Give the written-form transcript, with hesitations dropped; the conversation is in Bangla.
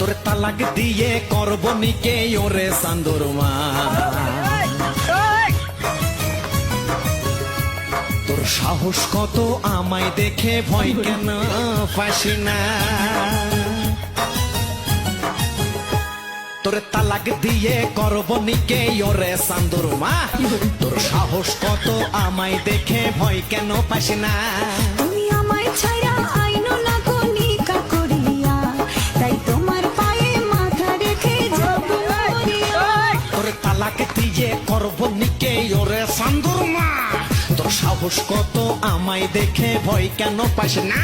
তোর তালাক দিয়ে করব নিকে ওরে চান্দুর মা তোর সাহস কত আমায় দেখে ভয় কেন ফাঁসি না তোর তালাক দিয়ে করব নিকে ওরে চান্দুর মা তোর সাহস কত আমায় দেখে ভয় কেন পাস না তুমি আমায় ছাইরা আইনো না কনিকা করিয়া তাই তোমার পায়ে মাথা রেখে যাব মরিয়া তোর তালাক দিয়ে করব নিকে ওরে চান্দুর মা তোর সাহস কত আমায় দেখে ভয় কেন পাস না